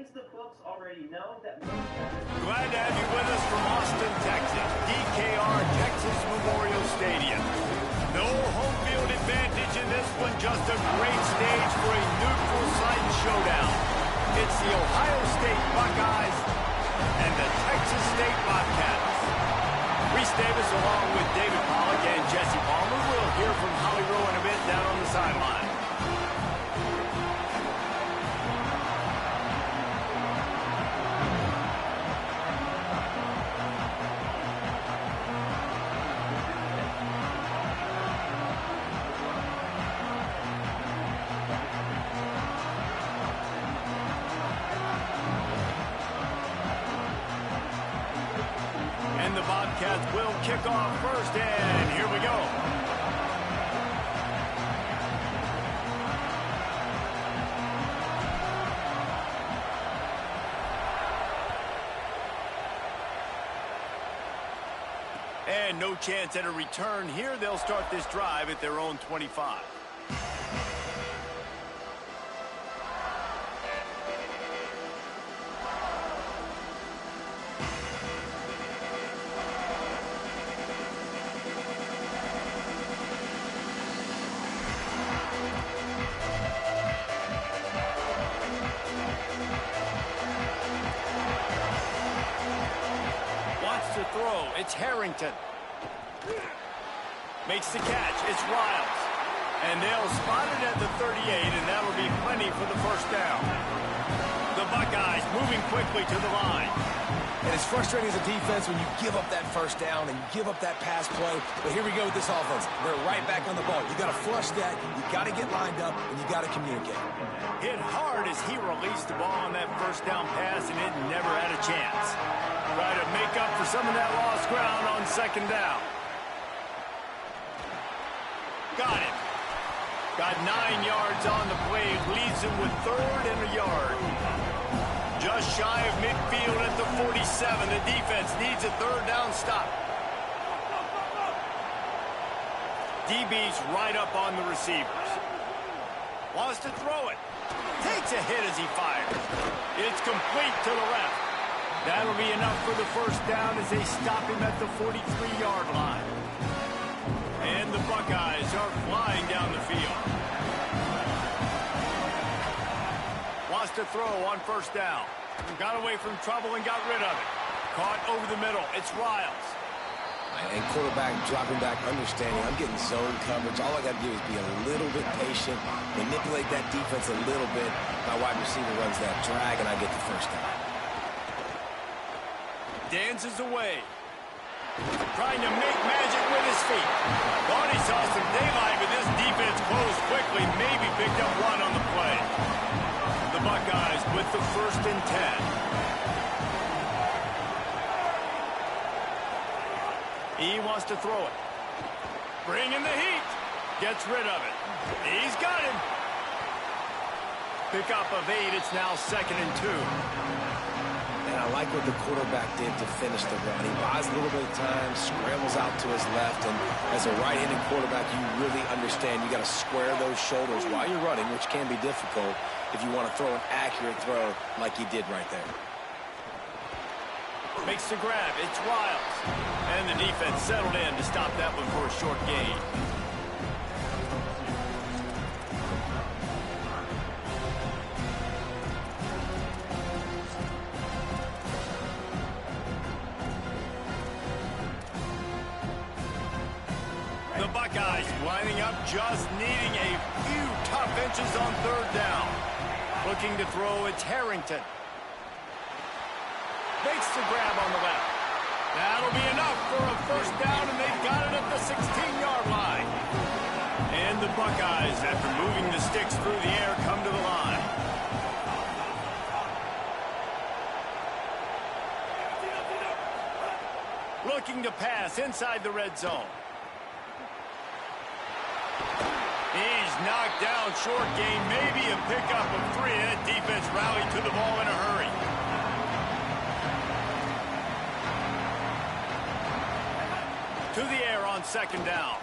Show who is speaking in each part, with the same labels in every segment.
Speaker 1: seems the books already know that
Speaker 2: Glad to have you with us from Austin, Texas. DKR Texas Memorial Stadium. No home field advantage in this one, just a great stage for a neutral site showdown. It's the Ohio State Buckeyes and the Texas State Bobcats. Reese Davis along with David Pollock and Jesse Palmer. We'll hear from Holly Rowe in a bit down on the sideline. And the Bobcats will kick off first, and here we go. And no chance at a return here. They'll start this drive at their own 25. To throw, it's Harrington. Makes the catch, it's Riles. And they'll spot it at the 38, and that'll be plenty for the first down. The Buckeyes moving quickly to the line.
Speaker 3: And it's frustrating as a defense when you give up that first down and you give up that pass play. But here we go with this offense. They're right back on the ball. You got to flush that, you got to get lined up, and you got to communicate.
Speaker 2: Hit hard as he released the ball on that first down pass, and it never had a chance. Try to make up for some of that lost ground on second down. Got it. Got 9 yards on the play. Leaves him with third and a yard. Just shy of midfield at the 47. The defense needs a third down stop. DB's right up on the receivers. Wants to throw it. Takes a hit as he fires. It's complete to the left. That'll be enough for the first down as they stop him at the 43-yard line. And the Buckeyes are flying down the field. Wants to throw on first down. Got away from trouble and got rid of it. Caught over the middle. It's Riles.
Speaker 3: And quarterback dropping back, understanding I'm getting zone coverage. All I got to do is be a little bit patient, manipulate that defense a little bit. My wide receiver runs that drag, and I get the first down.
Speaker 2: Dances away. Trying to make magic with his feet. Thought he saw some daylight, but this defense closed quickly. Maybe picked up one on the play. The Buckeyes with the first and 10. He wants to throw it. Bring in the heat. Gets rid of it. He's got him. Pick up of 8. It's now second and 2.
Speaker 3: And I like what the quarterback did to finish the run. He buys a little bit of time, scrambles out to his left, and as a right-handed quarterback, you really understand you got to square those shoulders while you're running, which can be difficult if you want to throw an accurate throw like he did right there.
Speaker 2: Makes the grab. It's Riles. And the defense settled in to stop that one for a short gain. The Buckeyes lining up, just needing a few tough inches on third down. Looking to throw, it's Harrington. Makes the grab on the left. That'll be enough for a first down, and they've got it at the 16-yard line. And the Buckeyes, after moving the sticks through the air, come to the line. Looking to pass inside the red zone. He's knocked down, short gain, maybe a pickup of 3. That defense rallied to the ball in a hurry. To the air on second down.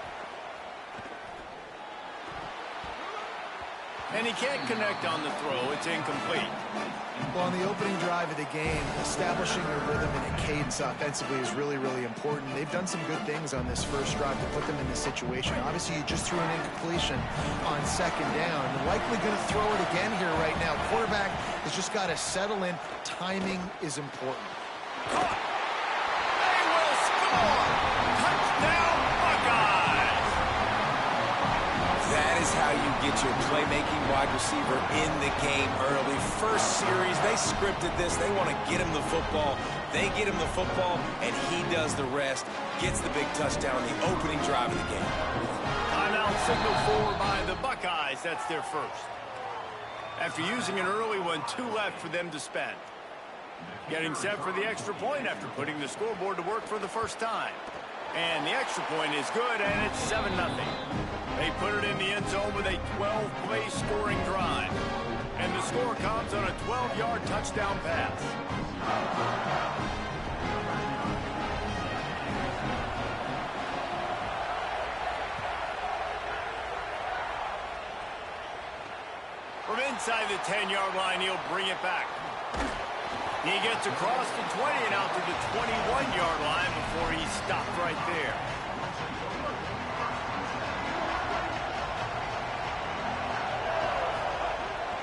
Speaker 2: And he can't connect on the throw. It's incomplete.
Speaker 4: Well, on the opening drive of the game, establishing a rhythm and a cadence offensively is really, really important. They've done some good things on this first drive to put them in this situation. Obviously, you just threw an incompletion on second down. They're likely going to throw it again here right now. Quarterback has just got to settle in. Timing is important.
Speaker 2: Caught. They will score. Touchdown, Buckeyes.
Speaker 3: That is how you get your playmaking wide receiver in the game early. First series, they scripted this. They want to get him the football. They get him the football, and he does the rest. Gets the big touchdown, the opening drive of the game.
Speaker 2: Timeout signal forward by the Buckeyes. That's their first. After using an early one, 2 left for them to spend. Getting set for the extra point after putting the scoreboard to work for the first time. And the extra point is good, and it's 7-0. They put it in the end zone with a 12-play scoring drive. And the score comes on a 12-yard touchdown pass. From inside the 10-yard line, he'll bring it back. He gets across the 20 and out to the 21-yard line before he's stopped right there.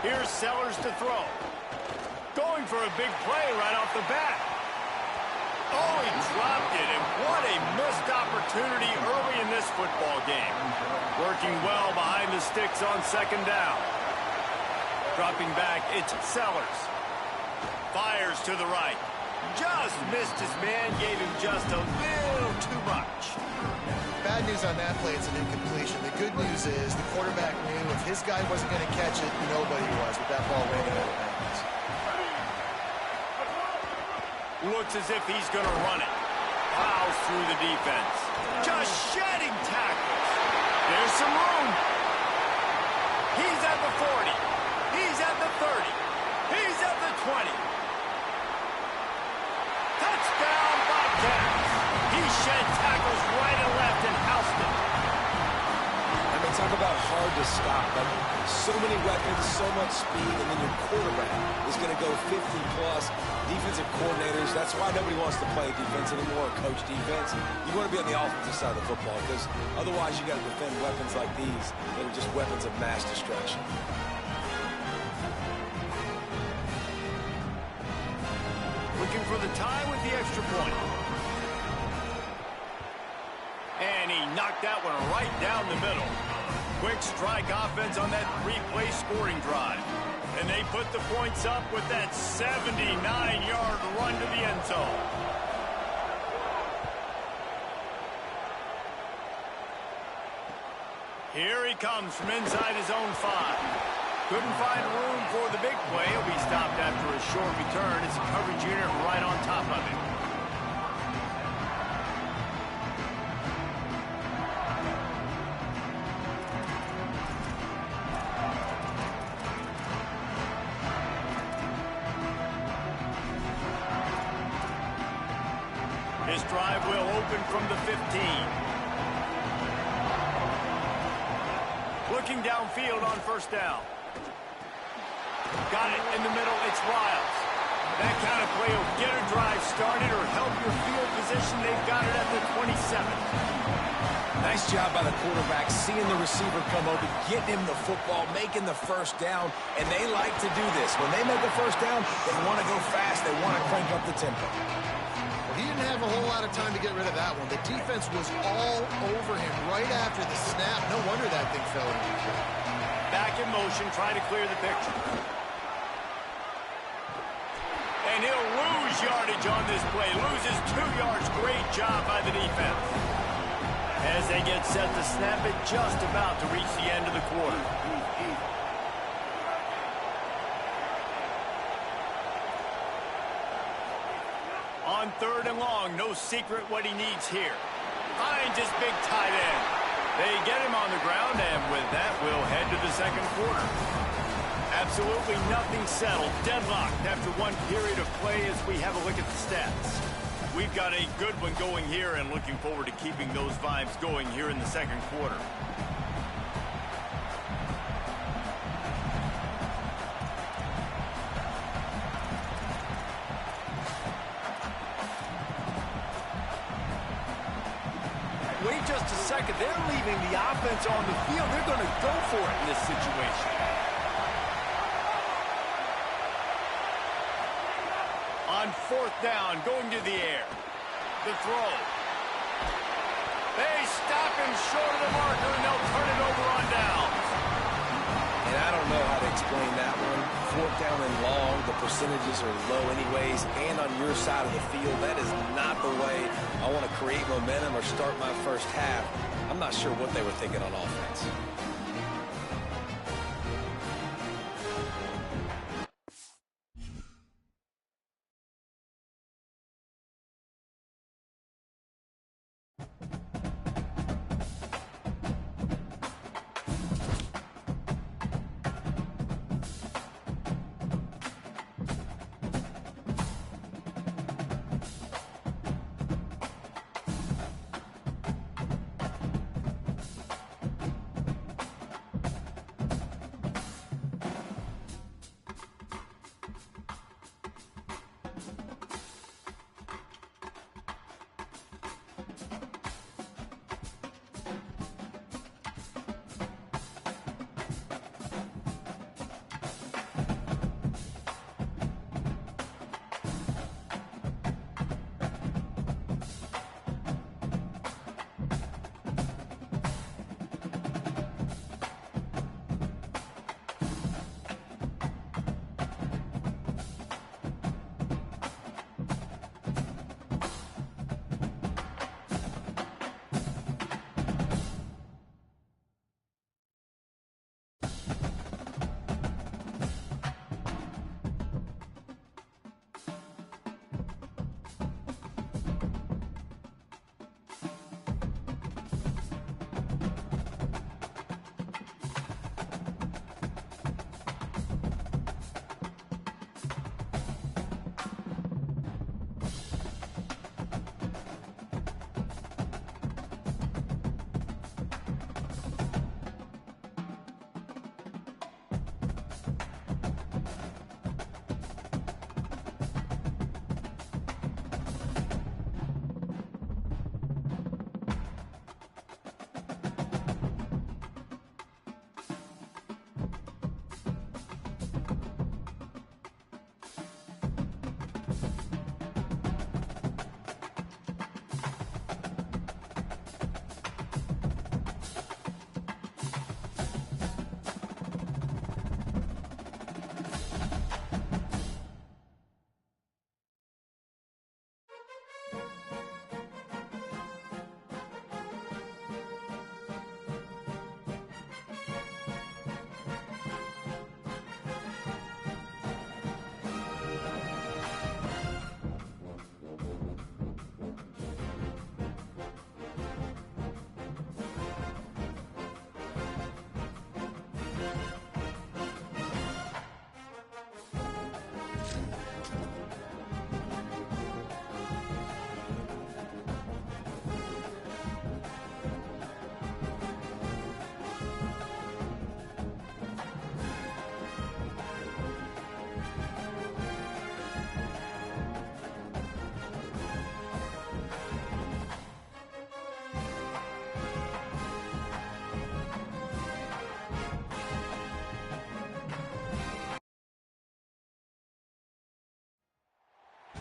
Speaker 2: Here's Sellers to throw. Going for a big play right off the bat. Oh, he dropped it, and what a missed opportunity early in this football game. Working well behind the sticks on second down. Dropping back, it's Sellers. Fires to the right. Just missed his man, gave him just a little too much.
Speaker 4: Bad news on that play, it's an incompletion. The good news is the quarterback knew if his guy wasn't going to catch it, nobody was with that ball landing out of bounds.
Speaker 2: Looks as if he's going to run it. Plows through the defense. Just shedding tackles. There's some room. He's at the 40. He's at the 30. He's at the 20. Touchdown, Bobcats. He shed tackles right and left and housed it.
Speaker 3: I mean, talk about hard to stop. Like, so many weapons, so much speed, and then your quarterback is going to go 50-plus. Defensive coordinators, that's why nobody wants to play defense anymore, coach defense. You want to be on the offensive side of the football because otherwise you got to defend weapons like these that are just weapons of mass destruction.
Speaker 2: Looking for the tie with the extra point. And he knocked that one right down the middle. Quick strike offense on that 3-play scoring drive. And they put the points up with that 79-yard run to the end zone. Here he comes from inside his own 5. Couldn't find room for the big play. He'll be stopped after a short return. It's a coverage unit right on top of him. His drive will open from the 15. Looking downfield on first down. Got it in the middle, it's Riles. That kind of play will get a drive started or help your field position. They've got it at the 27.
Speaker 3: Nice job by the quarterback, seeing the receiver come over, getting him the football, making the first down, and they like to do this. When they make a first down, they want to go fast, they want to crank up the tempo.
Speaker 4: He didn't have a whole lot of time to get rid of that one. The defense was all over him right after the snap. No wonder that thing fell into the field.
Speaker 2: Back in motion, try to clear the picture. And he'll lose yardage on this play. Loses 2 yards. Great job by the defense. As they get set to snap it, just about to reach the end of the quarter. On 3rd and long, no secret what he needs here. Finds his big tight end. They get him on the ground, and with that, we'll head to the second quarter. Absolutely nothing settled. Deadlocked after one period of play as we have a look at the stats. We've got a good one going here and looking forward to keeping those vibes going here in the second quarter. just a second. They're leaving the offense on the field. They're going to go for it in this situation. On fourth down, going to the air. The throw. They stop him short of the marker, and they'll turn it over on downs.
Speaker 3: And I don't know how to explain that one. Fourth down and long, the percentages are low anyways, and on your side of the field, that is not the way I want to create momentum or start my first half. I'm not sure what they were thinking on offense.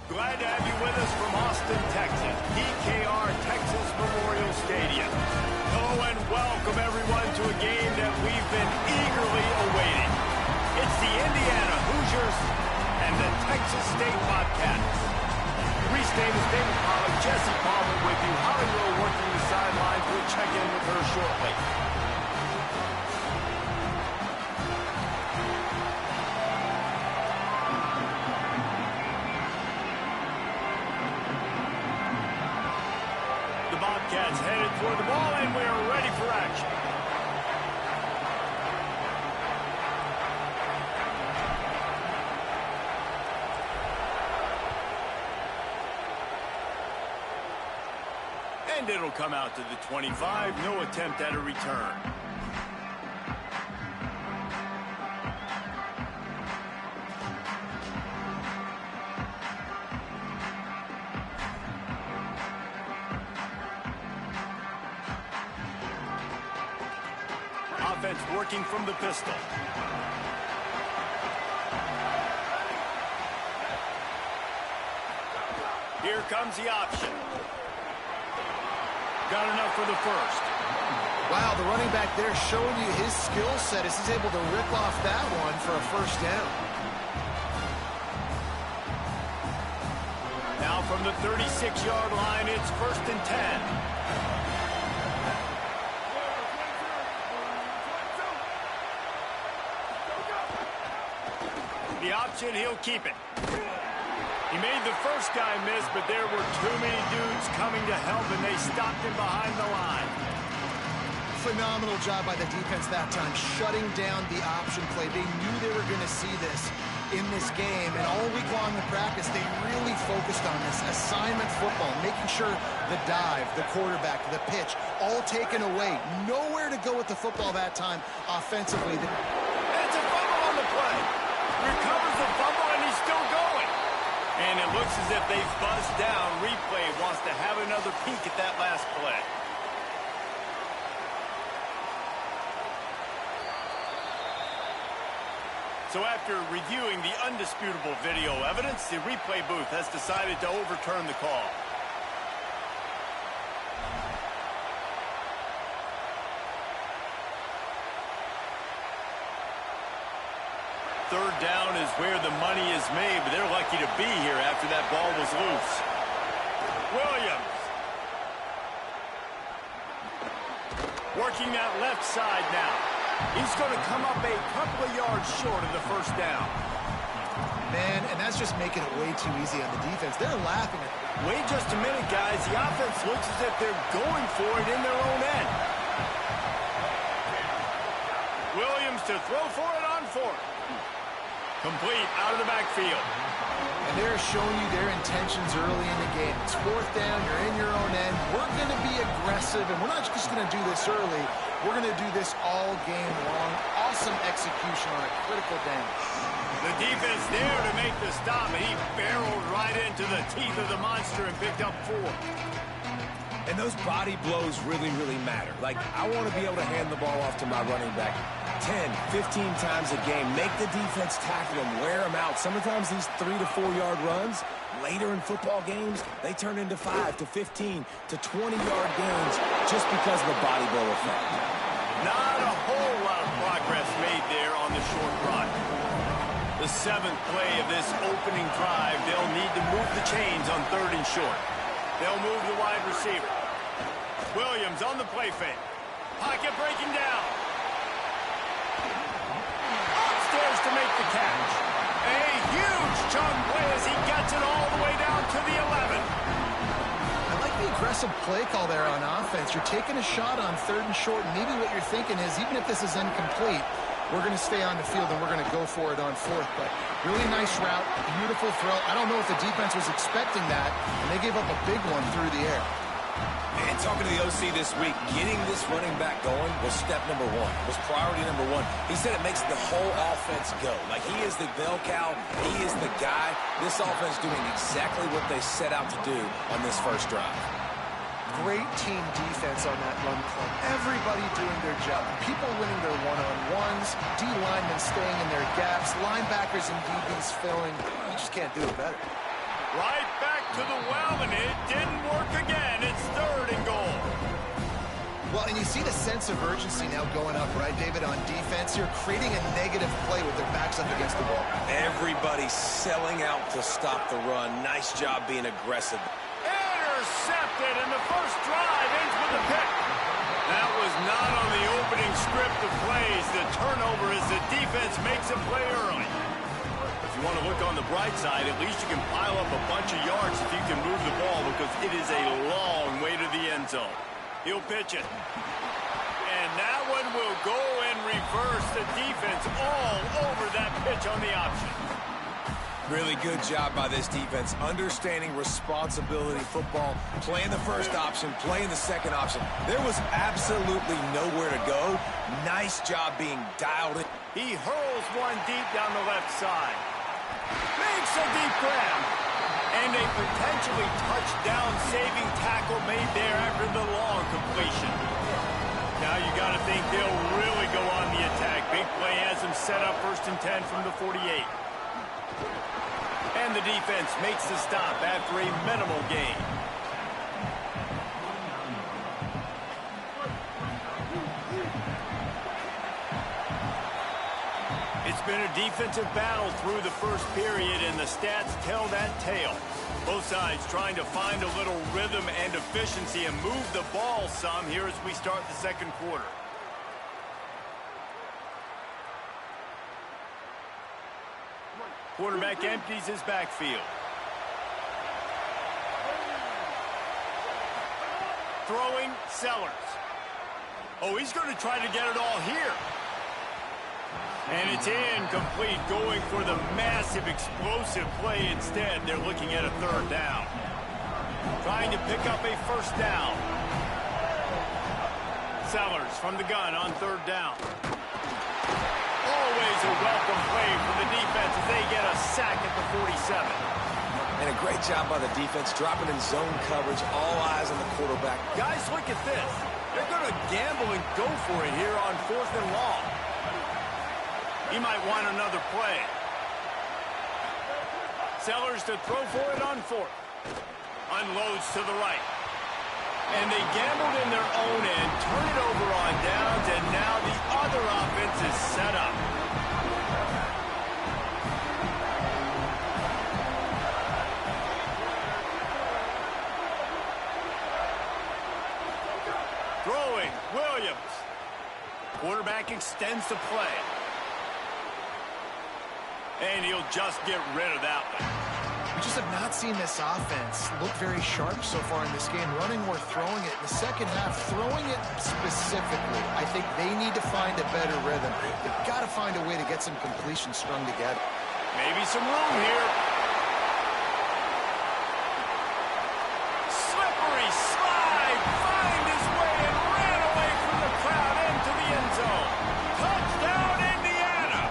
Speaker 2: Glad to have you with us from Austin, Texas, DKR Texas Memorial Stadium. Hello and welcome everyone to a game that we've been eagerly awaiting. It's the Indiana Hoosiers and the Texas State Bobcats. Reese Davis, David Pollack, Jesse Palmer with you. Holly Rowe working the sidelines. We'll check in with her shortly. The Bobcats headed toward the ball, and we are ready for action. And it'll come out to the 25. No attempt at a return. offense working from the pistol. Here comes the option. Got enough for the first.
Speaker 4: Wow, the running back there showing you his skill set as he's able to rip off that one for a first down.
Speaker 2: Now from the 36-yard line, it's 1st and 10. The option, he'll keep it. He made the first guy miss, but there were too many dudes coming to help, and they stopped him behind the line.
Speaker 4: Phenomenal job by the defense that time, shutting down the option play. They knew they were going to see this in this game, and all week long in practice, they really focused on this assignment football, making sure the dive, the quarterback, the pitch, all taken away. Nowhere to go with the football that time offensively.
Speaker 2: It's a fumble on the play. Recovers the fumble, and he's still going. And it looks as if they've buzzed down. Replay wants to have another peek at that last play. So after reviewing the undisputable video evidence, the replay booth has decided to overturn the call. Third down is where the money is made, but they're lucky to be here after that ball was loose. Williams. Working that left side now. He's going to come up a couple of yards short of the first down.
Speaker 4: Man, and that's just making it way too easy on the defense. They're laughing at it.
Speaker 2: Wait just a minute, guys. The offense looks as if they're going for it in their own end. Williams to throw for it on fourth. Complete out of the backfield.
Speaker 4: And they're showing you their intentions early in the game. It's 4th down, you're in your own end. We're going to be aggressive, and we're not just going to do this early. We're going to do this all game long. Awesome execution on a critical down.
Speaker 2: The defense there to make the stop, and he barreled right into the teeth of the monster and picked up 4.
Speaker 3: And those body blows really, really matter. Like, I want to be able to hand the ball off to my running back 10, 15 times a game. Make the defense tackle him, wear him out. Sometimes these 3 to 4 yard runs, later in football games, they turn into 5 to 15 to 20 yard gains just because of the body blow effect.
Speaker 2: Not a whole lot of progress made there on the short run. The 7th play of this opening drive, they'll need to move the chains on 3rd and short. They'll move the wide receiver. Williams on the play fake. Pocket breaking down. Upstairs to make the catch. A huge chunk play as he gets it all the way down to the 11.
Speaker 4: I like the aggressive play call there on offense. You're taking a shot on 3rd and short, and maybe what you're thinking is, even if this is incomplete, we're going to stay on the field and we're going to go for it on 4th. But really nice route, beautiful throw. I don't know if the defense was expecting that, and they gave up a big one through the air.
Speaker 3: And talking to the OC this week, getting this running back going was step number 1. Was priority number 1. He said it makes the whole offense go. Like, he is the bell cow. He is the guy. This offense doing exactly what they set out to do on this first drive.
Speaker 4: Great team defense on that run play. Everybody doing their job. People winning their one-on-ones, D linemen staying in their gaps, linebackers and DBs filling. You just can't do it better.
Speaker 2: Right back to the well, and it didn't work again. It's 3rd and goal.
Speaker 4: Well, and you see the sense of urgency now going up, right, David, on defense. You're creating a negative play with their backs up against the wall.
Speaker 3: Everybody selling out to stop the run. Nice job being aggressive.
Speaker 2: Intercepted, and the first drive ends with a pick. That was not on the opening script of plays. The turnover as the defense makes a play early. If you want to look on the bright side, at least you can pile up a bunch of yards if you can move the ball, because it is a long way to the end zone. He'll pitch it. And that one will go in reverse. The defense all over that pitch on the option.
Speaker 3: Really good job by this defense, understanding responsibility football, playing the first option, playing the second option. There was absolutely nowhere to go. Nice job being dialed in.
Speaker 2: He hurls one deep down the left side. Makes a deep grab. And a potentially touchdown-saving tackle made there after the long completion. Now you got to think they'll really go on the attack. Big play has them set up 1st and 10 from the 48. And the defense makes the stop after a minimal gain. It's been a defensive battle through the first period, and the stats tell that tale. Both sides trying to find a little rhythm and efficiency and move the ball some here as we start the second quarter. Quarterback empties his backfield. Throwing, Sellers. Oh, he's going to try to get it all here. And it's incomplete, going for the massive, explosive play instead. They're looking at a 3rd down. Trying to pick up a 1st down. Sellers from the gun on 3rd down. Always a welcome play from the defense as they get a sack at the 47.
Speaker 3: And a great job by the defense, dropping in zone coverage, all eyes on the quarterback.
Speaker 2: Guys, look at this. They're going to gamble and go for it here on 4th and long. He might want another play. Sellers to throw for it on 4th. Unloads to the right. And they gambled in their own end, turn it over on downs, and now the other offense is set up. Throwing, Williams. Quarterback extends the play. And he'll just get rid of that one.
Speaker 4: We just have not seen this offense look very sharp so far in this game, running or throwing it. In the second half, throwing it specifically, I think they need to find a better rhythm. They've got to find a way to get some completions strung together.
Speaker 2: Maybe some room here. Slippery slide, find his way and ran away from the crowd into the end zone. Touchdown, Indiana!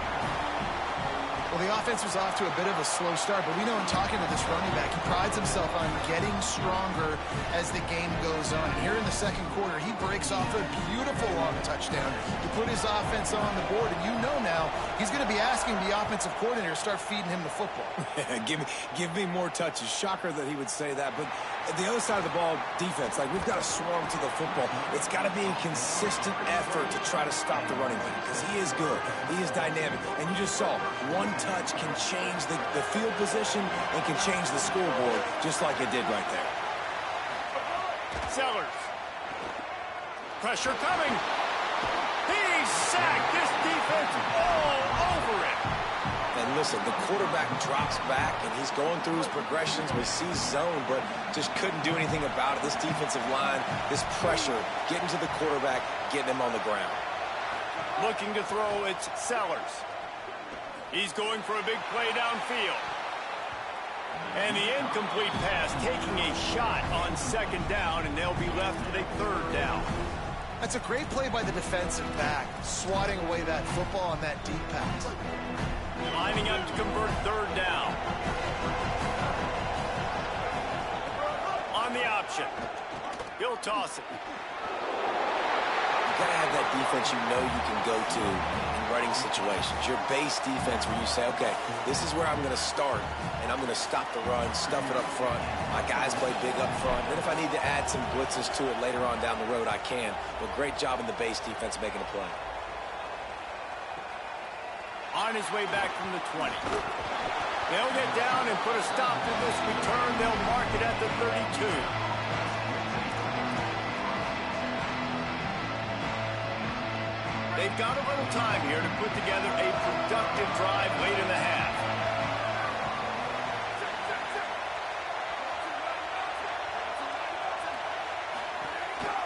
Speaker 4: Well, the offense was off to a bit of a slow start, but we know in talking to this running back, he prides himself on getting stronger as the game goes on. And here in the second quarter, he breaks off a beautiful long touchdown to put his offense on the board. And you know now he's going to be asking the offensive coordinator to start feeding him the football.
Speaker 3: give me more touches. Shocker that he would say that. But the other side of the ball, defense, like we've got to swarm to the football. It's got to be a consistent effort to try to stop the running back because he is good. He is dynamic. And you just saw one touch can change the field position and can change the scoreboard just like it did right there.
Speaker 2: Sellers. Pressure coming. He's sacked. This defense all over it.
Speaker 3: And listen, the quarterback drops back, and he's going through his progressions. We see zone, but just couldn't do anything about it. This defensive line, this pressure, getting to the quarterback, getting him on the ground.
Speaker 2: Looking to throw, it's Sellers. He's going for a big play downfield. And the incomplete pass taking a shot on 2nd down, and they'll be left with a 3rd down.
Speaker 4: That's a great play by the defensive back, swatting away that football on that deep pass.
Speaker 2: Lining up to convert 3rd down. On the option. He'll toss it.
Speaker 3: You got to have that defense you know you can go to in running situations. Your base defense where you say, okay, this is where I'm going to start, and I'm going to stop the run, stuff it up front. My guys play big up front. Then if I need to add some blitzes to it later on down the road, I can. But great job in the base defense making a play.
Speaker 2: On his way back from the 20. They'll get down and put a stop to this return. They'll mark it at the 32. They've got a little time here to put together a productive drive late in the half.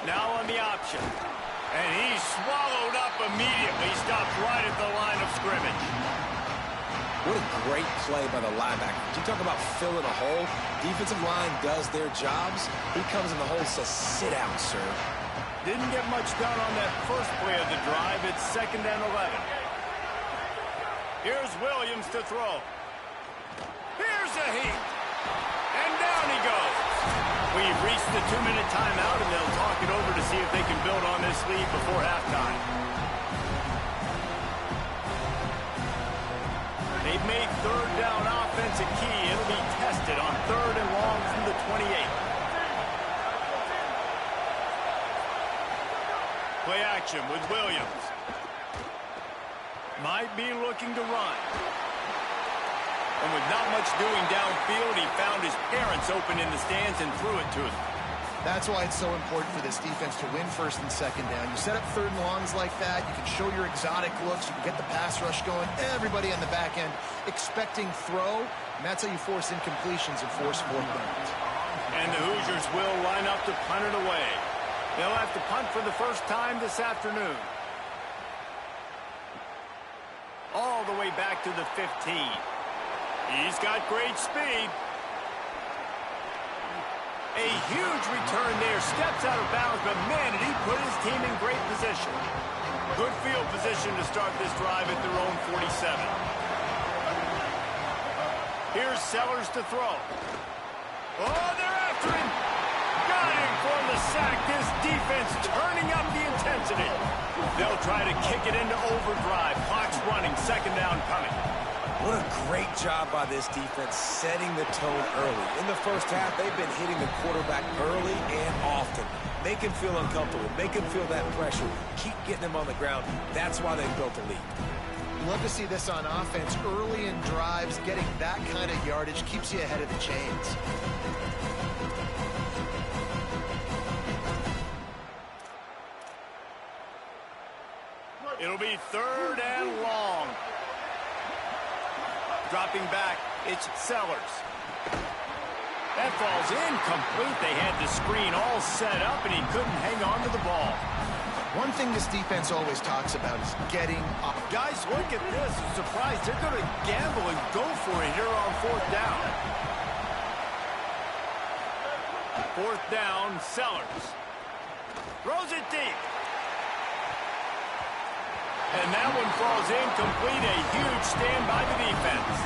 Speaker 2: Now on the option. And he's swallowed up immediately. Stopped right at the line of scrimmage.
Speaker 3: What a great play by the linebacker. You talk about filling a hole. Defensive line does their jobs. He comes in the hole and says, sit down, sir.
Speaker 2: Didn't get much done on that first play of the drive. It's 2nd and 11. Here's Williams to throw. Here's a heat. And down he goes. we've reached the 2-minute timeout, and they'll talk it over to see if they can build on this lead before halftime. They've made third down offense a key. It'll be tested on 3rd and long from the 28. Play action with Williams. Might be looking to run. And with not much doing downfield, he found his parents open in the stands and threw it to him.
Speaker 4: That's why it's so important for this defense to win 1st and 2nd down. You set up 3rd and longs like that, you can show your exotic looks, you can get the pass rush going, everybody on the back end expecting throw, and that's how you force incompletions and force 4th downs.
Speaker 2: And the Hoosiers will line up to punt it away. They'll have to punt for the first time this afternoon. All the way back to the 15. He's got great speed. A huge return there. Steps out of bounds, but man, did he put his team in great position. Good field position to start this drive at their own 47. Here's Sellers to throw. Oh, they're after him. Got him for the sack. This defense turning up the intensity. They'll try to kick it into overdrive. Clock's running. 2nd down coming.
Speaker 3: What a great job by this defense setting the tone early. In the first half, they've been hitting the quarterback early and often. Make him feel uncomfortable. Make him feel that pressure. Keep getting him on the ground. That's why they've built a lead.
Speaker 4: Love to see this on offense. Early in drives, getting that kind of yardage keeps you ahead of the chains.
Speaker 2: It'll be 3rd and long. Dropping back, it's Sellers. That falls incomplete. They had the screen all set up, and he couldn't hang on to the ball.
Speaker 4: One thing this defense always talks about is getting up.
Speaker 2: Guys, look at this. I'm surprised they're going to gamble and go for it here on 4th down. 4th down, Sellers. Throws it deep. And that one falls incomplete. A huge stand by the defense.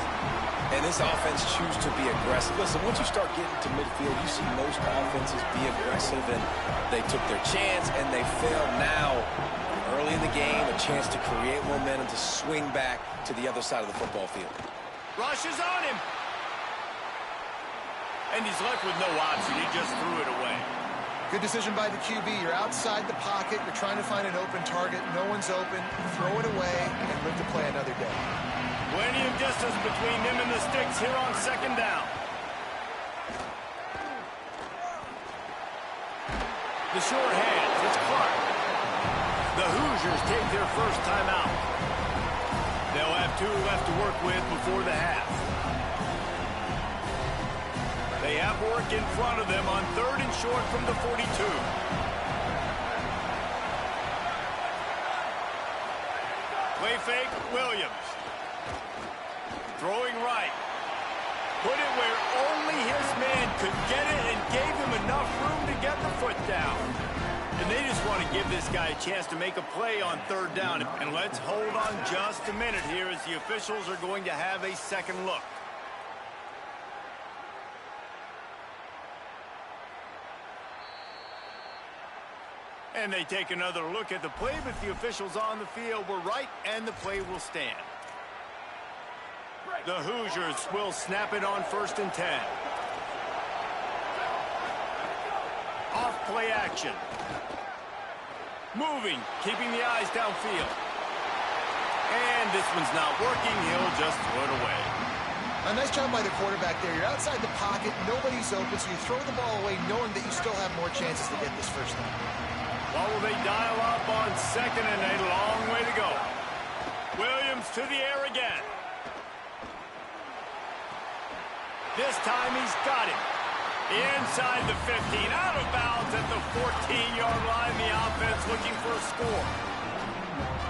Speaker 3: And this offense chooses to be aggressive. Listen, once you start getting to midfield, you see most offenses be aggressive, and they took their chance, and they failed. Now, early in the game, a chance to create momentum to swing back to the other side of the football field.
Speaker 2: Rush is on him. And he's left with no option. He just threw it away.
Speaker 4: Good decision by the QB. You're outside the pocket. You're trying to find an open target. No one's open. Throw it away and live to play another day.
Speaker 2: Plenty of distance between them and the sticks here on 2nd down. The short hands. It's Clark. The Hoosiers take their first time out. They'll have 2 left to work with before the half. They have work in front of them on 3rd and short from the 42. Play fake, Williams. Throwing right. Put it where only his man could get it and gave him enough room to get the foot down. And they just want to give this guy a chance to make a play on 3rd down. And let's hold on just a minute here as the officials are going to have a second look. And they take another look at the play, but the officials on the field were right, and the play will stand. The Hoosiers will snap it on 1st and 10. Off play action. Moving, keeping the eyes downfield. And this one's not working. He'll just throw it away.
Speaker 4: A nice job by the quarterback there. You're outside the pocket. Nobody's open, so you throw the ball away knowing that you still have more chances to get this first down.
Speaker 2: Well, will they dial up on 2nd and a long way to go? Williams to the air again. This time he's got him. Inside the 15, out of bounds at the 14-yard line. The offense looking for a score.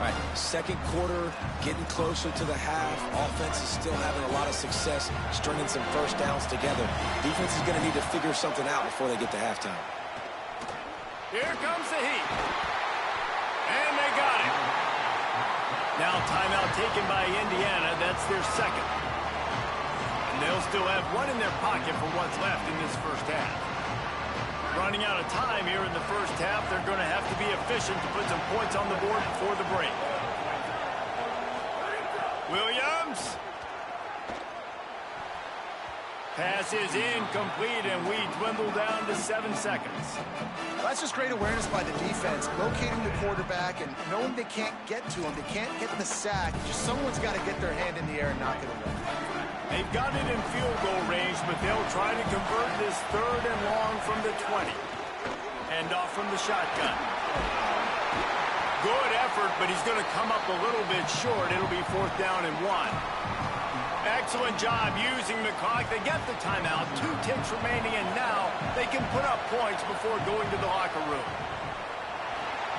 Speaker 3: All right, 2nd quarter, getting closer to the half. Offense is still having a lot of success stringing some first downs together. Defense is going to need to figure something out before they get to halftime.
Speaker 2: Here comes the heat. And they got it. Now timeout taken by Indiana. That's their 2nd. And they'll still have one in their pocket for what's left in this first half. Running out of time here in the first half. They're going to have to be efficient to put some points on the board before the break. Williams. Pass is incomplete, and we dwindle down to 7 seconds.
Speaker 4: Well, that's just great awareness by the defense, locating the quarterback and knowing they can't get to him. They can't get the sack. Just someone's got to get their hand in the air and knock it away.
Speaker 2: They've got it in field goal range, but they'll try to convert this 3rd and long from the 20. Hand off from the shotgun. Good effort, but he's going to come up a little bit short. It'll be 4th down and 1. Excellent job using the clock. They get the timeout. 2 ticks remaining, and now they can put up points before going to the locker room.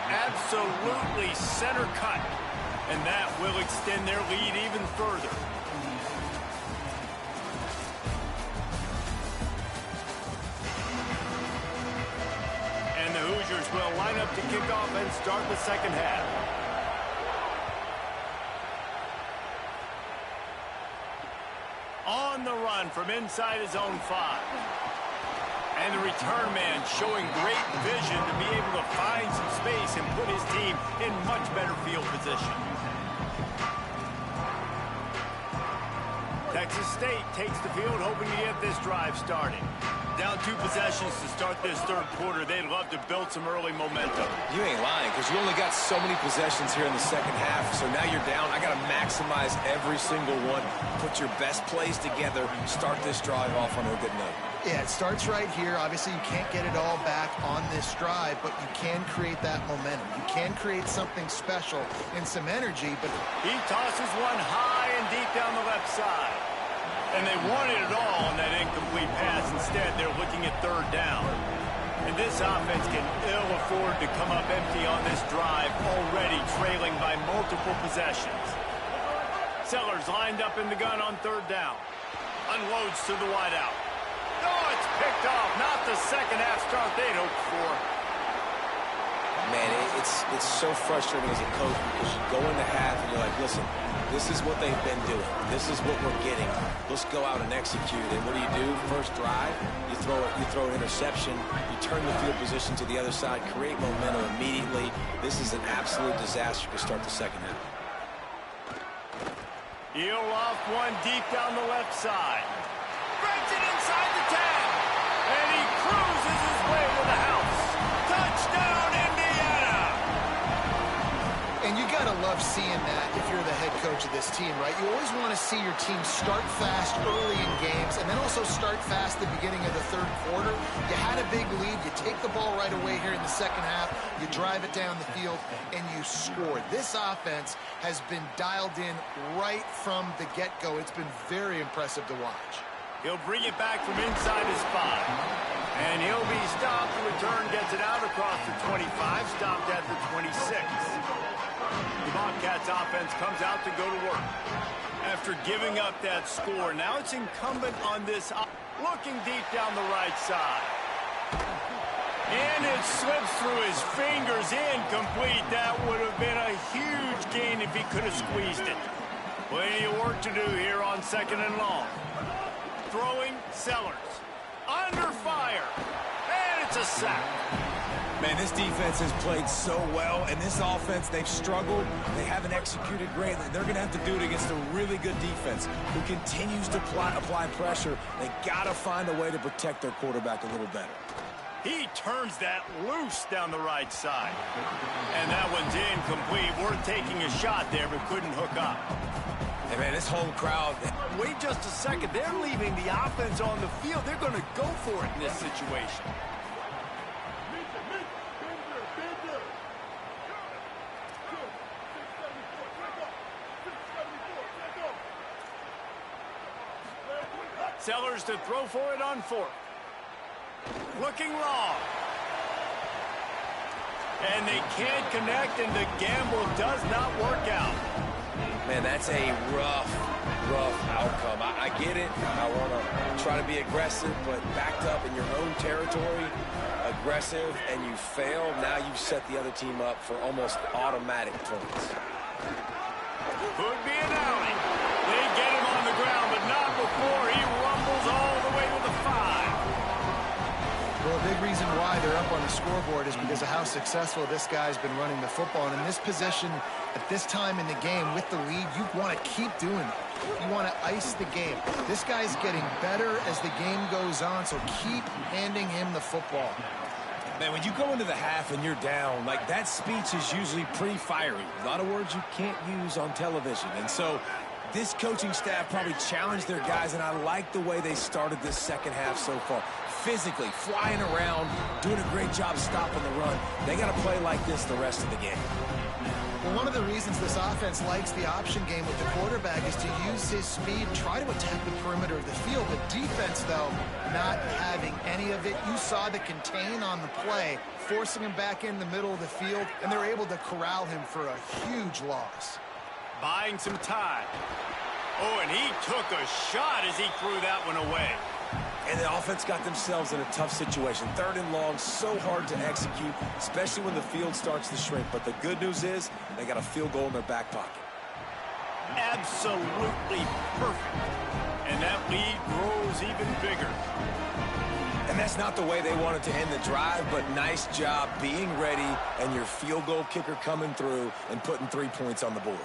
Speaker 2: Absolutely center cut, and that will extend their lead even further. And the Hoosiers will line up to kick off and start the second half. On the run from inside his own 5. And the return man showing great vision to be able to find some space and put his team in much better field position. Texas State takes the field, hoping to get this drive started. Down 2 possessions to start this 3rd quarter. They'd love to build some early momentum.
Speaker 3: You ain't lying, because you only got so many possessions here in the second half. So now you're down. I got to maximize every single one. Put your best plays together. Start this drive off on a good note.
Speaker 4: Yeah, it starts right here. Obviously, you can't get it all back on this drive, but you can create that momentum. You can create something special and some energy. But
Speaker 2: he tosses one high and deep down the left side. And they wanted it all on that incomplete pass. Instead, they're looking at 3rd down. And this offense can ill afford to come up empty on this drive, already trailing by multiple possessions. Sellers lined up in the gun on 3rd down. Unloads to the wideout. Oh, it's picked off. Not the second half start they'd hoped for.
Speaker 3: Man, it's so frustrating as a coach because you go into half and you're like, listen, this is what they've been doing. This is what we're getting. Let's go out and execute. And what do? First drive, you throw an interception, you turn the field position to the other side, create momentum immediately. This is an absolute disaster to start the second half.
Speaker 2: He'll off one deep down the left side. Breaks it inside the 10. And he cruises his way to the house. Touchdown, Indiana!
Speaker 4: And you got to love seeing that if you're the head coach of this team, right? You always want to see your team start fast early in games and then also start fast at the beginning of the 3rd quarter. You had a big lead. You take the ball right away here in the second half. You drive it down the field, and you score. This offense has been dialed in right from the get-go. It's been very impressive to watch.
Speaker 2: He'll bring it back from inside his 5. And he'll be stopped. The return gets it out across the 25, stopped at the 26. The Bobcats offense comes out to go to work. After giving up that score, now it's incumbent on this looking deep down the right side. And it slips through his fingers, incomplete. That would have been a huge gain if he could have squeezed it. Plenty of work to do here on 2nd and long. Throwing Sellers. Under fire. And it's a sack.
Speaker 5: Man, this defense has played so well, and this offense, they've struggled. They haven't executed great. They're going to have to do it against a really good defense who continues to apply pressure. They got to find a way to protect their quarterback a little better.
Speaker 2: He turns that loose down the right side. And that one's incomplete. We're taking a shot there, but couldn't hook up.
Speaker 3: Hey, man, this whole crowd...
Speaker 2: Wait just a second. They're leaving the offense on the field. They're going to go for it in this situation. Sellers to throw for it on 4th. Looking long. And they can't connect, and the gamble does not work out.
Speaker 3: Man, that's a rough outcome. I get it. I want to try to be aggressive, but backed up in your own territory, aggressive, and you fail. Now you've set the other team up for almost automatic points.
Speaker 2: Could be an alley. They get him on the ground, but not before he rumbles all the way to the 5.
Speaker 4: Well, a big reason why they're up on the scoreboard is because of how successful this guy's been running the football. And in this position, at this time in the game, with the lead, you want to keep doing it. You want to ice the game. This guy's getting better as the game goes on, so keep handing him the football.
Speaker 5: Man, when you go into the half and you're down, like, that speech is usually pretty fiery. A lot of words you can't use on television. And so this coaching staff probably challenged their guys, and I like the way they started this second half so far. Physically, flying around, doing a great job stopping the run. They got to play like this the rest of the game.
Speaker 4: Well, one of the reasons this offense likes the option game with the quarterback is to use his speed, try to attack the perimeter of the field. The defense, though, not having any of it. You saw the contain on the play, forcing him back in the middle of the field, and they're able to corral him for a huge loss.
Speaker 2: Buying some time. Oh, and he took a shot as he threw that one away.
Speaker 5: And the offense got themselves in a tough situation. 3rd and long, so hard to execute, especially when the field starts to shrink. But the good news is they got a field goal in their back pocket.
Speaker 2: Absolutely perfect. And that lead grows even bigger.
Speaker 5: And that's not the way they wanted to end the drive, but nice job being ready and your field goal kicker coming through and putting 3 points on the board.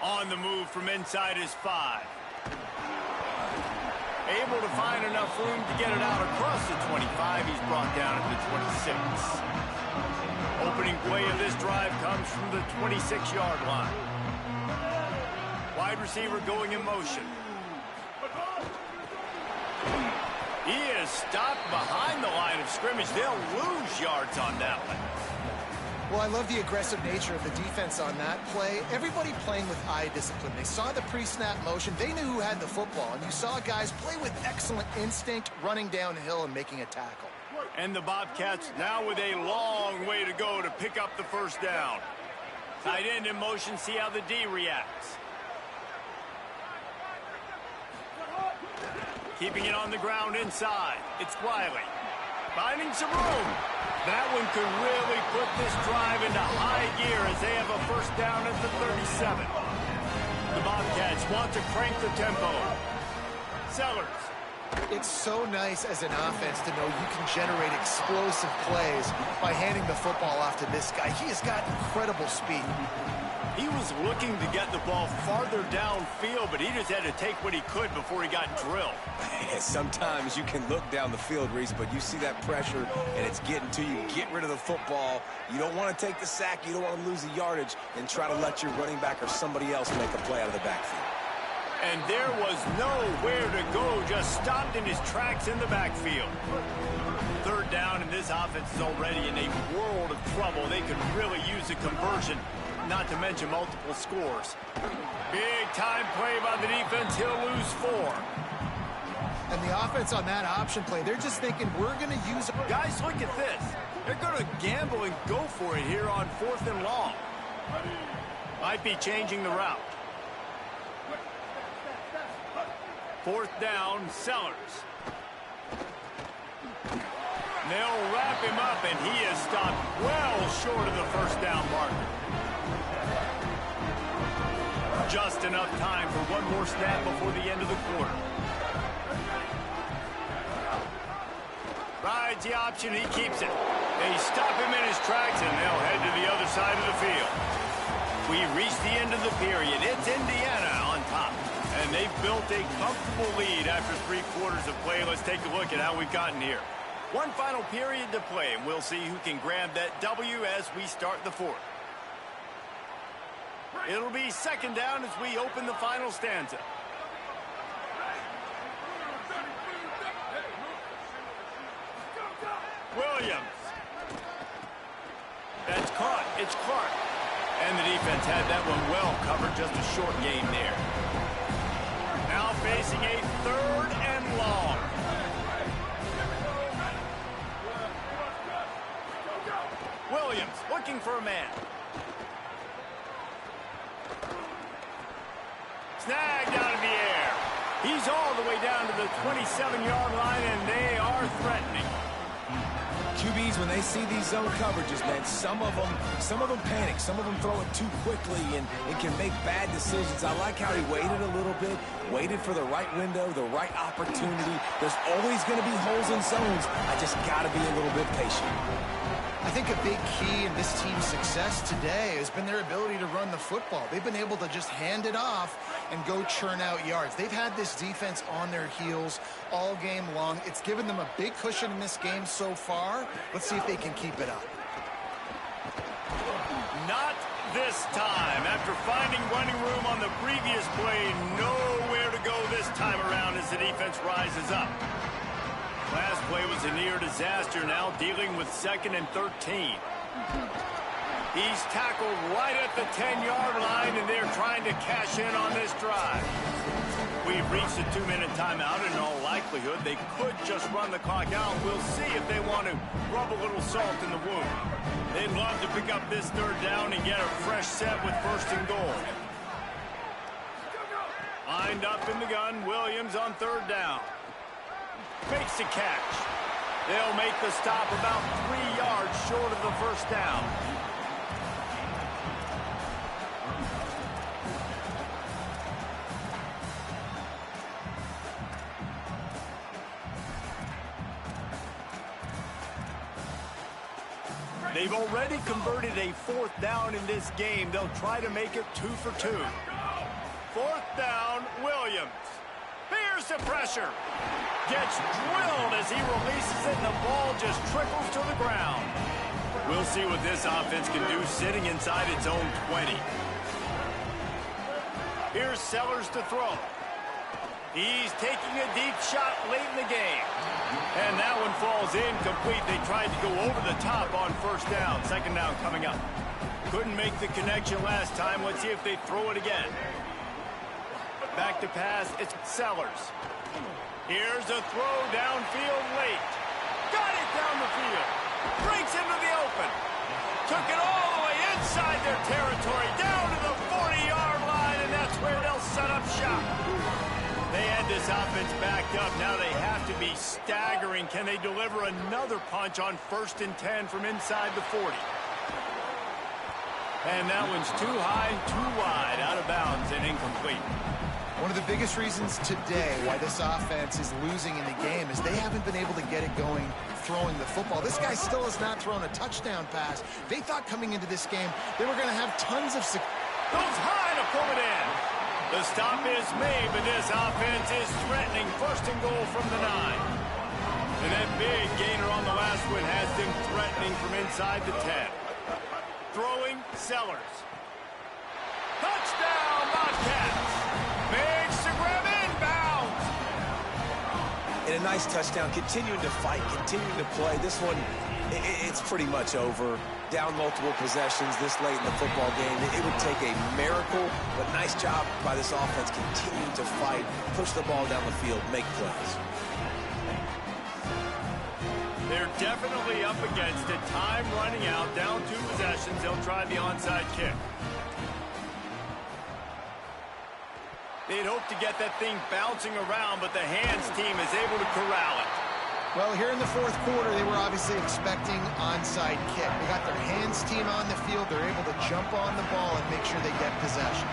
Speaker 2: On the move from inside his 5. Able to find enough room to get it out across the 25. He's brought down at the 26. Opening play of this drive comes from the 26-yard line. Wide receiver going in motion. He is stopped behind the line of scrimmage. They'll lose yards on that one.
Speaker 4: Well, I love the aggressive nature of the defense on that play. Everybody playing with eye discipline. They saw the pre-snap motion. They knew who had the football. And you saw guys play with excellent instinct, running downhill and making a tackle.
Speaker 2: And the Bobcats now with a long way to go to pick up the first down. Tight end in motion, see how the D reacts. Keeping it on the ground inside. It's Riley. Finding some room. That one could really put this drive into high gear as they have a first down at the 37. The Bobcats want to crank the tempo. Sellers.
Speaker 4: It's so nice as an offense to know you can generate explosive plays by handing the football off to this guy. He has got incredible speed.
Speaker 2: He was looking to get the ball farther downfield, but he just had to take what he could before he got drilled.
Speaker 5: Sometimes you can look down the field, Reese, but you see that pressure, and it's getting to you. Get rid of the football. You don't want to take the sack. You don't want to lose the yardage, and try to let your running back or somebody else make a play out of the backfield.
Speaker 2: And there was nowhere to go, just stopped in his tracks in the backfield. 3rd down, and this offense is already in a world of trouble. They could really use a conversion, not to mention multiple scores. Big time play by the defense. He'll lose 4.
Speaker 4: And the offense on that option play, they're just thinking, we're going to use...
Speaker 2: Guys, look at this. They're going to gamble and go for it here on 4th and long. Might be changing the route. 4th down, Sellers. They'll wrap him up, and he is stopped well short of the first down marker. Just enough time for one more snap before the end of the quarter. Rides the option, he keeps it. They stop him in his tracks, and they'll head to the other side of the field. We reach the end of the period. It's Indiana on top. And they've built a comfortable lead after 3 quarters of play. Let's take a look at how we've gotten here. One final period to play, and we'll see who can grab that W as we start the 4th. It'll be 2nd down as we open the final stanza. Williams. That's caught. It's Clark. And the defense had that one well covered. Just a short game there. Now facing a 3rd and long. Williams looking for a man. Snagged out of the air. He's all the way down to the 27-yard line, and they are threatening.
Speaker 5: QB QBs, when they see these zone coverages, man, some of them panic. Some of them throw it too quickly and can make bad decisions. I like how he waited a little bit, waited for the right window, the right opportunity. There's always going to be holes in zones. I just got to be a little bit patient.
Speaker 4: I think a big key in this team's success today has been their ability to run the football. They've been able to just hand it off and go churn out yards. They've had this defense on their heels all game long. It's given them a big cushion in this game so far. Let's see if they can keep it up.
Speaker 2: Not this time. After finding running room on the previous play, nowhere to go this time around as the defense rises up. Last play was a near disaster, now dealing with 2nd and 13. He's tackled right at the 10-yard line, and they're trying to cash in on this drive. We've reached a 2-minute timeout, and in all likelihood, they could just run the clock out. We'll see if they want to rub a little salt in the wound. They'd love to pick up this 3rd down and get a fresh set with 1st and goal. Lined up in the gun, Williams on 3rd down. Makes the catch. They'll make the stop about 3 yards short of the 1st down. They've already converted a 4th down in this game. They'll try to make it 2 for 2. 4th down, Williams. Here's the pressure. Gets drilled as he releases it, and the ball just trickles to the ground. We'll see what this offense can do sitting inside its own 20. Here's Sellers to throw. He's taking a deep shot late in the game. And that one falls incomplete. They tried to go over the top on 1st down. 2nd down coming up. Couldn't make the connection last time. Let's see if they throw it again. Back to pass, it's Sellers. Here's a throw downfield late. Got it down the field. Breaks into the open. Took it all the way inside their territory, down to the 40-yard line, and that's where they'll set up shop. They had this offense backed up. Now they have to be staggering. Can they deliver another punch on 1st and 10 from inside the 40? And that one's too high, too wide, out of bounds, and incomplete.
Speaker 4: One of the biggest reasons today why this offense is losing in the game is they haven't been able to get it going throwing the football. This guy still has not thrown a touchdown pass. They thought coming into this game they were going to have tons of success.
Speaker 2: Goes high to pull it in. The stop is made, but this offense is threatening 1st and goal from the 9. And that big gainer on the last one has them threatening from inside the 10. Throwing, Sellers. Touchdown, Bobcats. Makes the grab inbounds.
Speaker 3: And a nice touchdown, continuing to fight, continuing to play. This one, it's pretty much over. Down multiple possessions this late in the football game. It would take a miracle, but nice job by this offense continuing to fight, push the ball down the field, make plays.
Speaker 2: They're definitely up against it. Time running out, down 2 possessions. They'll try the onside kick. They'd hope to get that thing bouncing around, but the hands team is able to corral it.
Speaker 4: Well, here in the 4th quarter, they were obviously expecting onside kick. They got their hands team on the field. They're able to jump on the ball and make sure they get possession.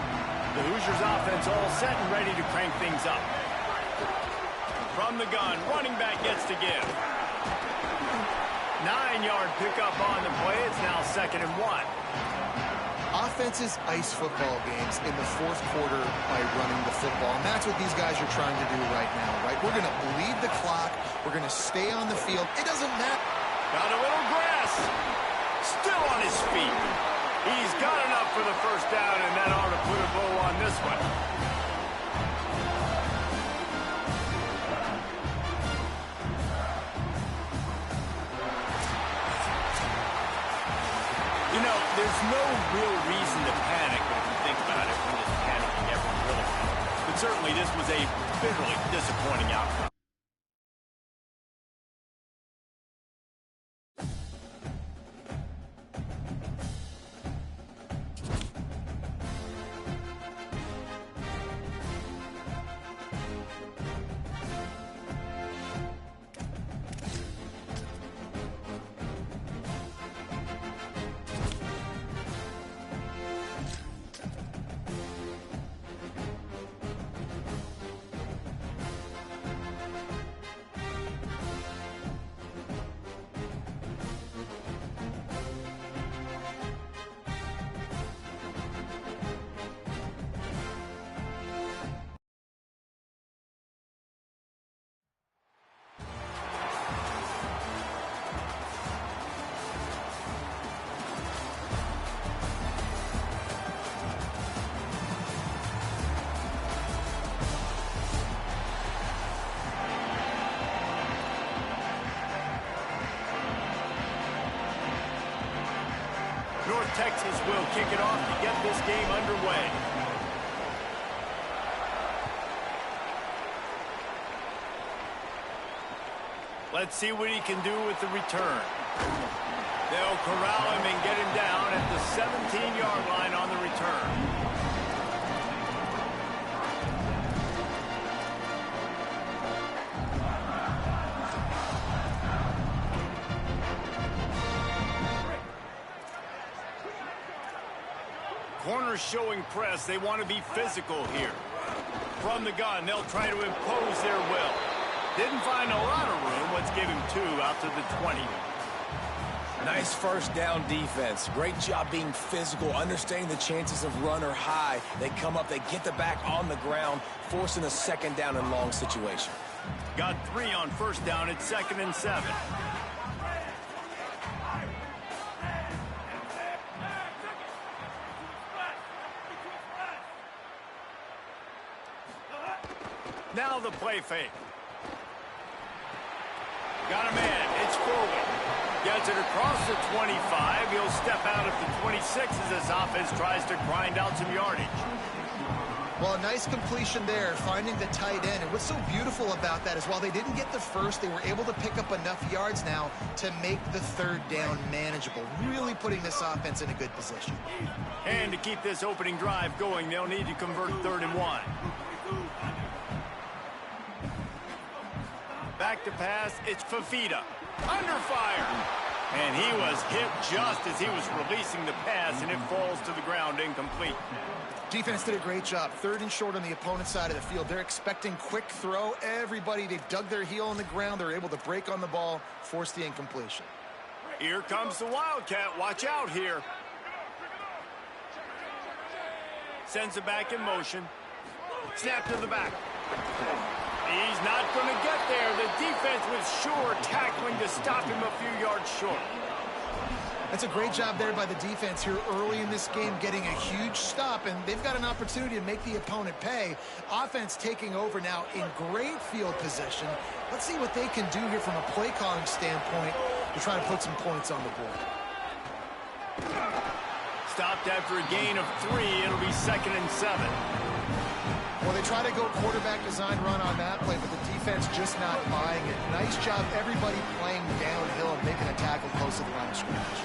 Speaker 2: The Hoosiers offense all set and ready to crank things up. From the gun, running back gets to give. 9-yard pickup on the play. It's now 2nd and 1.
Speaker 4: Offenses ice football games in the 4th quarter by running the football, and that's what these guys are trying to do right now, right? We're going to bleed the clock. We're going to stay on the field. It doesn't matter.
Speaker 2: Got a little grass. Still on his feet. He's got enough for the 1st down, and that ought to put a bow on this one. You know, there's no real reason to panic, but if you think about it, we're just panicking every little thing. But certainly this was a bitterly disappointing outcome. North Texas will kick it off to get this game underway. Let's see what he can do with the return. They'll corral him and get him down at the 17-yard line on the return. Corners showing press. They want to be physical here. From the gun, they'll try to impose their will. Didn't find a lot of room. Let's give him 2 out to the 20.
Speaker 3: Nice first down defense. Great job being physical, understanding the chances of run are high. They come up, they get the back on the ground, forcing a second down and long situation.
Speaker 2: Got 3 on first down. It's 2nd and 7. Now the play fake. Got a man. It's forward. Gets it across the 25. He'll step out at the 26 as this offense tries to grind out some yardage.
Speaker 4: Well, a nice completion there, finding the tight end. And what's so beautiful about that is while they didn't get the first, they were able to pick up enough yards now to make the third down manageable, really putting this offense in a good position.
Speaker 2: And to keep this opening drive going, they'll need to convert 3rd and 1. Back to pass, it's Fafita. Under fire. And he was hit just as he was releasing the pass, and it falls to the ground incomplete.
Speaker 4: Defense did a great job. 3rd and short on the opponent's side of the field. They're expecting quick throw. Everybody, they've dug their heel on the ground. They're able to break on the ball, force the incompletion.
Speaker 2: Here comes the Wildcat. Watch out here. Sends it back in motion. Snap to the back. He's not going to get there. The defense was sure tackling to stop him a few yards short.
Speaker 4: That's a great job there by the defense here early in this game, getting a huge stop, and they've got an opportunity to make the opponent pay. Offense taking over now in great field position. Let's see what they can do here from a play calling standpoint to try to put some points on the board.
Speaker 2: Stopped after a gain of 3. It'll be 2nd and 7.
Speaker 4: Well, they try to go quarterback design run on that play, but the defense just not buying it. Nice job, everybody playing downhill and making a tackle close to the line of scrimmage.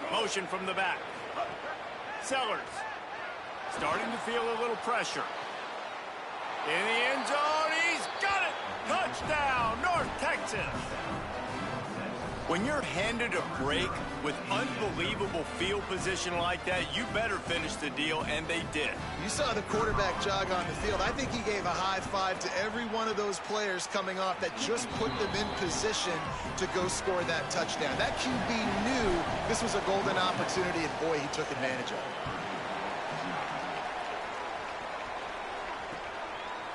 Speaker 2: Motion from the back. Sellers starting to feel a little pressure. In the end zone, he's got it! Touchdown, North Texas! When you're handed a break with unbelievable field position like that, you better finish the deal, and they did.
Speaker 4: You saw the quarterback jog on the field. I think he gave a high five to every one of those players coming off that just put them in position to go score that touchdown. That QB knew this was a golden opportunity, and boy, he took advantage of it.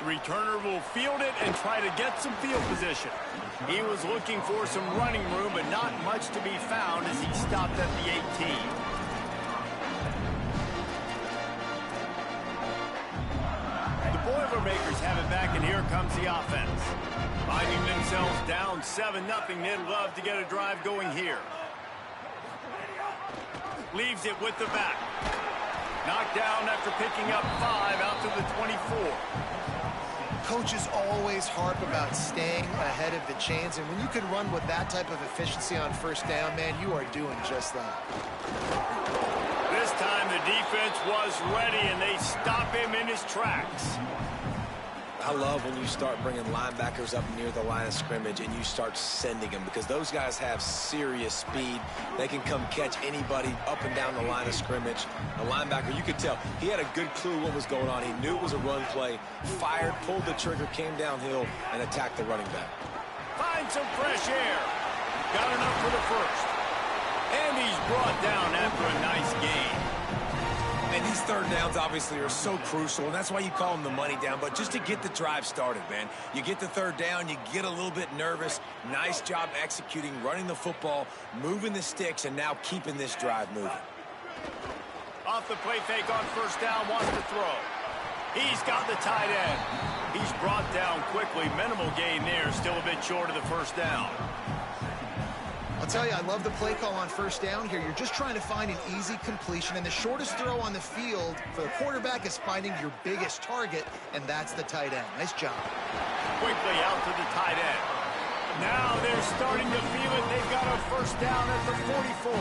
Speaker 2: The returner will field it and try to get some field position. He was looking for some running room, but not much to be found as he stopped at the 18. The Boilermakers have it back, and here comes the offense. Finding themselves down 7-0, they'd love to get a drive going here. Leaves it with the back. Knocked down after picking up 5 out to the 24.
Speaker 4: Coaches always harp about staying ahead of the chains, and when you can run with that type of efficiency on first down, man, you are doing just that.
Speaker 2: This time the defense was ready, and they stop him in his tracks.
Speaker 3: I love when you start bringing linebackers up near the line of scrimmage and you start sending them, because those guys have serious speed. They can come catch anybody up and down the line of scrimmage. A linebacker, you could tell, he had a good clue what was going on. He knew it was a run play, fired, pulled the trigger, came downhill, and attacked the running back.
Speaker 2: Find some fresh air. Got enough for the first. And he's brought down after a nice gain.
Speaker 5: And these third downs obviously are so crucial, and that's why you call them the money down. But just to get the drive started, man, you get the third down, you get a little bit nervous. Nice job executing, running the football, moving the sticks, and now keeping this drive moving.
Speaker 2: Off the play fake on first down, wants to throw. He's got the tight end. He's brought down quickly. Minimal gain there, still a bit short of the first down.
Speaker 4: tell you, I love the play call on first down here. You're just trying to find an easy completion, and the shortest throw on the field for the quarterback is finding your biggest target, and that's the tight end. Nice job. Quickly
Speaker 2: out to the tight end. Now they're starting to feel it. They've got a first down at the 44.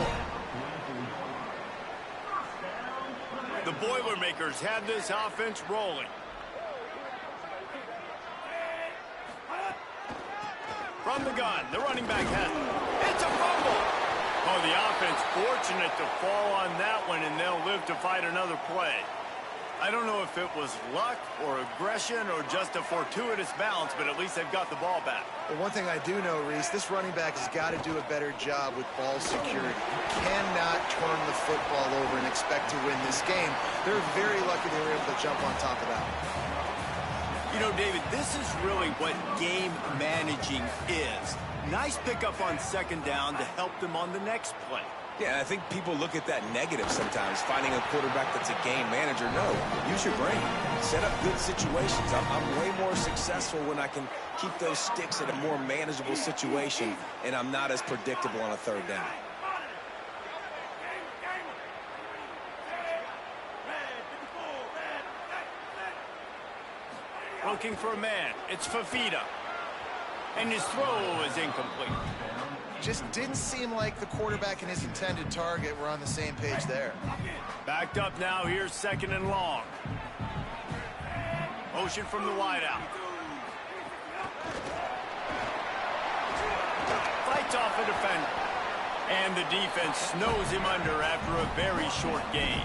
Speaker 2: The Boilermakers have this offense rolling. From the gun, the running back has it. It's a fumble. Oh, the offense fortunate to fall on that one, and they'll live to fight another play. I don't know if it was luck or aggression or just a fortuitous bounce, but at least they've got the ball back.
Speaker 4: Well, one thing I do know, Reese, this running back has got to do a better job with ball security. You cannot turn the football over and expect to win this game. They're very lucky they were able to jump on top of that.
Speaker 2: You know, David, this is really what game managing is. Nice pickup on second down to help them on the next play.
Speaker 3: Yeah, I think people look at that negative sometimes, finding a quarterback that's a game manager. No, use your brain. Set up good situations. I'm way more successful when I can keep those sticks in a more manageable situation, and I'm not as predictable on a third down.
Speaker 2: Looking for a man. It's Fafita. And his throw is incomplete.
Speaker 4: Just didn't seem like the quarterback and his intended target were on the same page there.
Speaker 2: Backed up now. Here's second and long. Motion from the wideout. Fights off a defender. And the defense snows him under after a very short gain.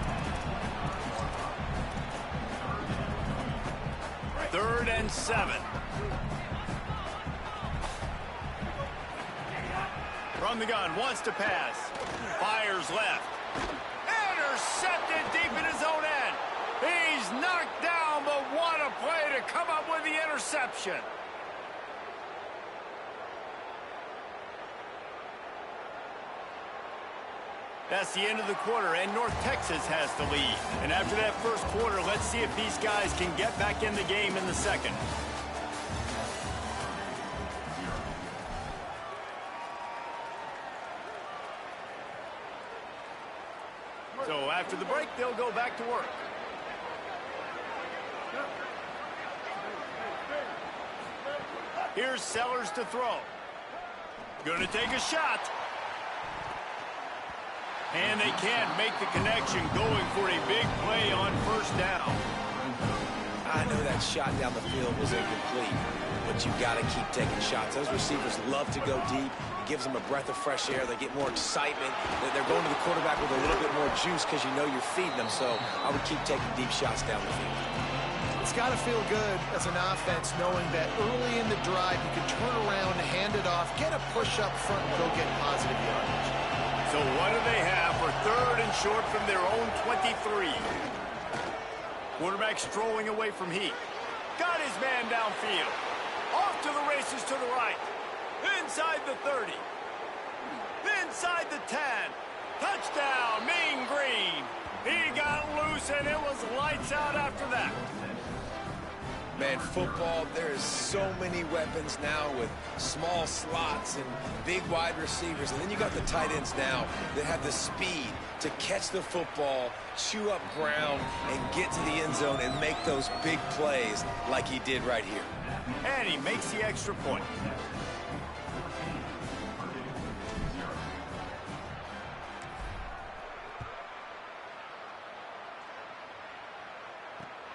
Speaker 2: Third and 7. From the gun, wants to pass. Fires left. Intercepted deep in his own end. He's knocked down, but what a play to come up with the interception. That's the end of the quarter, and North Texas has the lead. And after that first quarter, let's see if these guys can get back in the game in the second. So after the break, they'll go back to work. Here's Sellers to throw. Gonna take a shot. And they can't make the connection, going for a big play on first down.
Speaker 3: I know that shot down the field was incomplete, but you've got to keep taking shots. Those receivers love to go deep. It gives them a breath of fresh air. They get more excitement. They're going to the quarterback with a little bit more juice because you know you're feeding them. So I would keep taking deep shots down the field.
Speaker 4: It's got to feel good as an offense knowing that early in the drive you can turn around, hand it off, get a push up front, and go get positive yardage.
Speaker 2: So what do they have for third and short from their own 23? Quarterback strolling away from Heat. Got his man downfield. Off to the races to the right. Inside the 30. Inside the 10. Touchdown, Mean Green. He got loose, and it was lights out after that.
Speaker 3: Man, football, there is so many weapons now with small slots and big wide receivers. And then you got the tight ends now that have the speed to catch the football, chew up ground, and get to the end zone and make those big plays like he did right here.
Speaker 2: And he makes the extra point.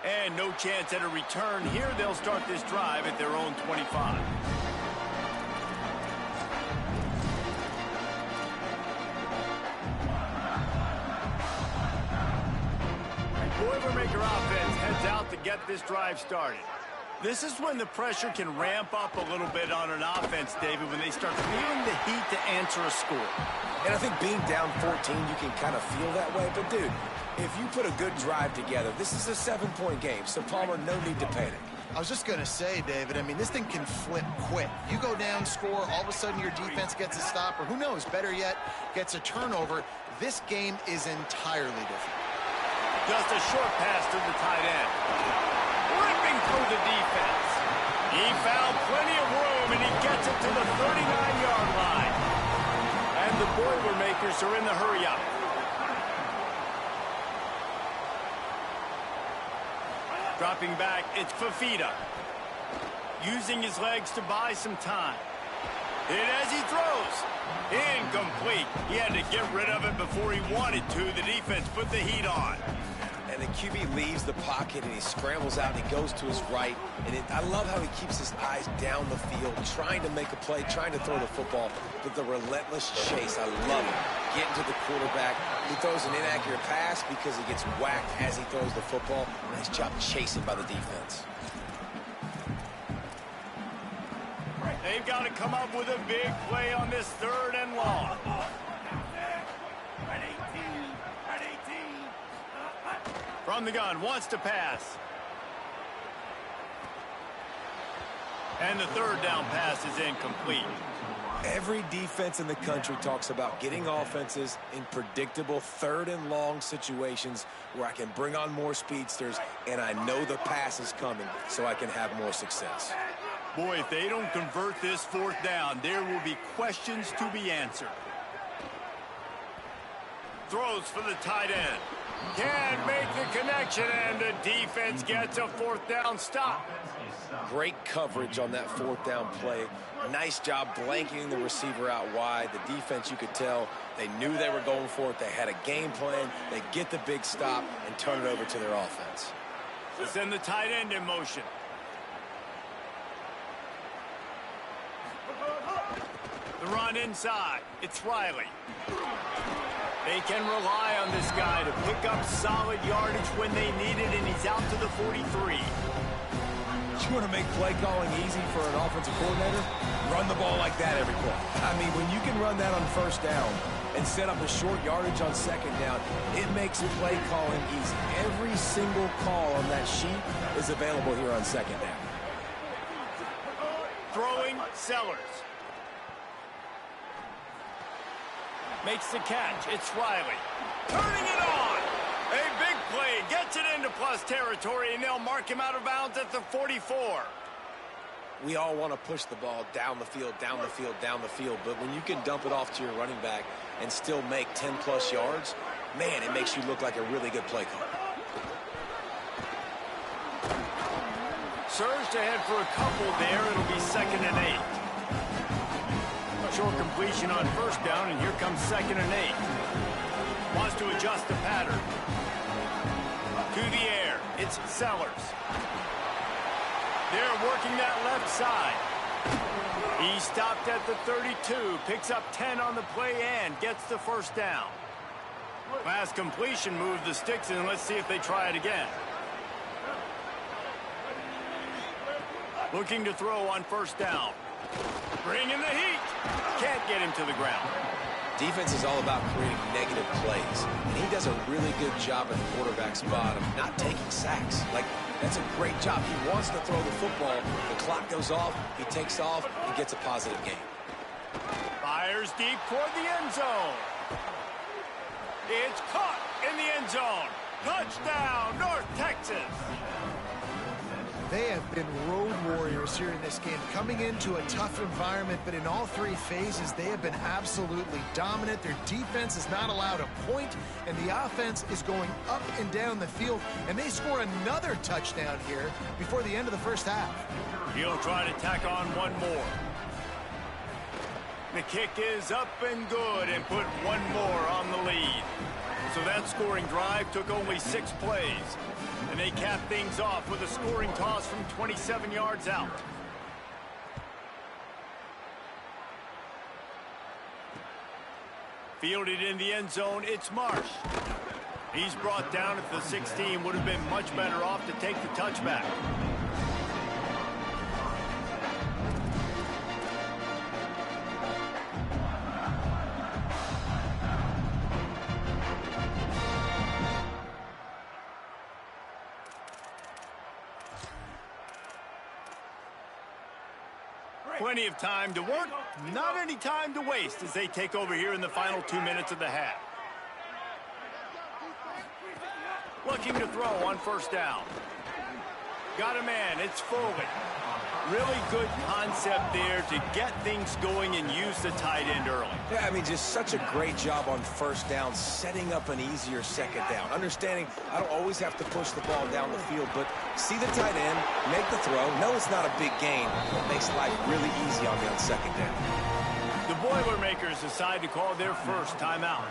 Speaker 2: And no chance at a return here. They'll start this drive at their own 25. Boilermaker offense heads out to get this drive started. This is when the pressure can ramp up a little bit on an offense, David, when they start feeling the heat to answer a score.
Speaker 3: And I think being down 14, you can kind of feel that way. But, dude, if you put a good drive together, this is a 7-point game. So, Palmer, no need to panic.
Speaker 4: I was just going to say, David, I mean, this thing can flip quick. You go down, score, all of a sudden your defense gets a stop, or who knows, better yet, gets a turnover. This game is entirely different.
Speaker 2: Just a short pass to the tight end. Ripping through the defense. He found plenty of room, and he gets it to the 39-yard line. And Bucks are in the hurry-up. Dropping back, it's Fafita. Using his legs to buy some time. Hit as he throws. Incomplete. He had to get rid of it before he wanted to. The defense put the heat on.
Speaker 3: And the QB leaves the pocket and he scrambles out and he goes to his right. And I love how he keeps his eyes down the field, trying to make a play, trying to throw the football. But the relentless chase, I love it. Getting to the quarterback. He throws an inaccurate pass because he gets whacked as he throws the football. Nice job chasing by the defense.
Speaker 2: They've got to come up with a big play on this 3rd and long. From the gun, wants to pass. And the 3rd down pass is incomplete.
Speaker 3: Every defense in the country talks about getting offenses in predictable 3rd and long situations where I can bring on more speedsters and I know the pass is coming so I can have more success.
Speaker 2: Boy, if they don't convert this 4th down, there will be questions to be answered. Throws for the tight end. Can't make the connection, and the defense gets a 4th down stop.
Speaker 3: Great coverage on that 4th down play. Nice job blanketing the receiver out wide. The defense, you could tell, they knew they were going for it. They had a game plan. They get the big stop and turn it over to their offense.
Speaker 2: To send the tight end in motion. The run inside. It's Riley. They can rely on this guy to pick up solid yardage when they need it, and he's out to the 43.
Speaker 5: You want to make play calling easy for an offensive coordinator? Run the ball like that every play. I mean, when you can run that on 1st down and set up a short yardage on 2nd down, it makes play calling easy. Every single call on that sheet is available here on 2nd down.
Speaker 2: Throwing, Sellers. Makes the catch. It's Riley. Turning it on. A big play. Gets it into plus territory, and they'll mark him out of bounds at the 44.
Speaker 3: We all want to push the ball down the field, down the field, down the field. But when you can dump it off to your running back and still make 10-plus yards, man, it makes you look like a really good play caller.
Speaker 2: Surged ahead for a couple there. It'll be 2nd and 8. Short completion on 1st down, and here comes 2nd and 8. Wants to adjust the pattern. To the air. It's Sellers. They're working that left side. He stopped at the 32, picks up 10 on the play and gets the 1st down. Fast completion moved the sticks in. Let's see if they try it again. Looking to throw on 1st down. Bringing the heat. Can't get him to the ground.
Speaker 3: Defense is all about creating negative plays, and he does a really good job at the quarterback spot of not taking sacks. Like, that's a great job. He wants to throw the football. The clock goes off. He takes off and gets a positive gain.
Speaker 2: Fires deep toward the end zone. It's caught in the end zone. Touchdown, North Texas.
Speaker 4: They have been road warriors here in this game, coming into a tough environment, but in all 3 phases, they have been absolutely dominant. Their defense is not allowed a point, and the offense is going up and down the field, and they score another touchdown here before the end of the 1st half.
Speaker 2: He'll try to tack on one more. The kick is up and good, and put one more on the lead. So that scoring drive took only 6 plays. And they cap things off with a scoring toss from 27 yards out. Fielded in the end zone, it's Marsh. He's brought down at the 16. Would have been much better off to take the touchback. Plenty of time to work, not any time to waste as they take over here in the final 2 minutes of the half. Looking to throw on 1st down. Got a man, it's Foley. Really good concept there to get things going and use the tight end early.
Speaker 3: Yeah, I mean, just such a great job on first down, setting up an easier second down. Understanding I don't always have to push the ball down the field, but see the tight end, make the throw. No, it's not a big gain. It makes life really easy on me on second down.
Speaker 2: The Boilermakers decide to call their first timeout.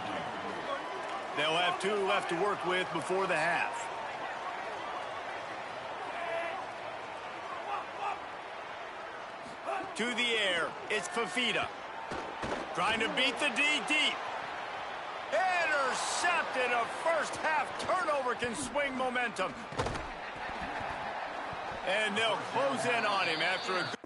Speaker 2: They'll have 2 left to work with before the half. To the air, it's Fafita. Trying to beat the D deep. Intercepted. A first half turnover can swing momentum. And they'll close in on him after a